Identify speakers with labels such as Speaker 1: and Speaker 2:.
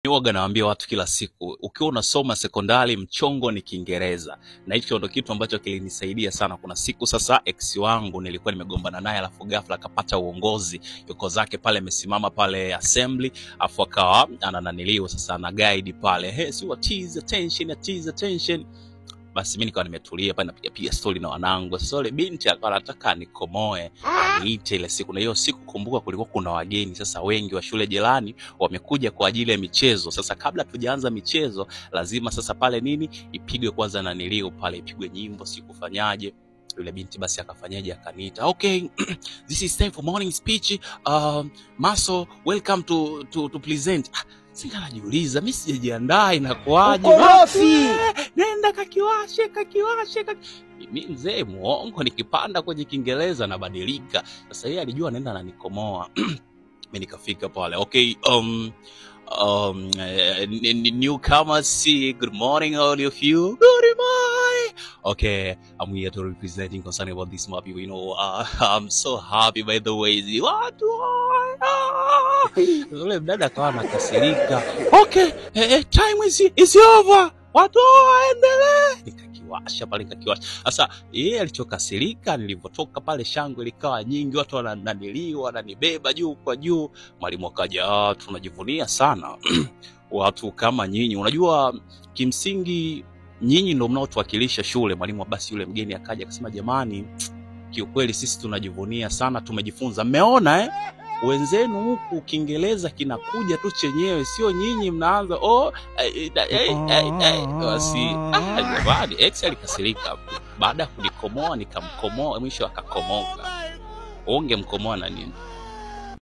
Speaker 1: Huwaga nawaambia watu kila siku, ukiwa unasoma sekondari mchongo ni Kiingereza. Na hicho ndio kitu ambacho kilinisaidia sana. Kuna siku sasa ex wangu nilikuwa nimegombana naye, alafu ghafla akapata uongozi. Yuko zake pale amesimama pale assembly, afu akawa anananiliwa sasa ana guide pale. Hey, so what is attention. Basi mimi nikawa nimetulia pale napiga story na wanangu. Sasa yule binti akawa anataka nikomoe niite ile siku. Na hiyo siku kumbuka kulikuwa kuna wageni sasa wengi wa shule jirani wamekuja kwa ajili ya michezo. Sasa kabla tujaanza michezo lazima sasa pale nini ipigwe kwanza na nilio pale, ipigwe nyimbo sikufanyaje. Yule binti basi akafanyaje akaniita, okay this is time for morning speech, Maso welcome to present. Sika najiuliza mimi sijajiandaa inakuaje? Nenda kakiwashe. Mimi mzee muongo, nikipanda kwenye Kiingereza nabadilika. Sasa yeye alijua naenda ananikomoa. Mimi nikafika pale, okay, newcomers, good morning all of you. Good morning. Okay, I'm here to representing concerning about this movie. You know, I'm so happy by the way. What? Yule dada akawa anakasirika. Okay, time is over. Watu waendelee. Nikakiwasha pale nikakiwasha. Sasa yeye alichokasirika nilipotoka pale shangwe likawa nyingi, watu wananiliwa, wananibeba juu kwa juu. Mwalimu akaja, tunajivunia sana watu kama nyinyi. Unajua kimsingi nyinyi ndio mnaotuwakilisha shule. Mwalimu basi yule mgeni akaja akasema, jamani kiukweli sisi tunajivunia sana, tumejifunza. Mmeona wenzenu huku Kiingereza kinakuja tu chenyewe, sio nyinyi mnaanza basi jamani. Ex alikasirika. Baada ya kunikomoa nikamkomoa, mwisho akakomoka. Ungemkomoa na nini?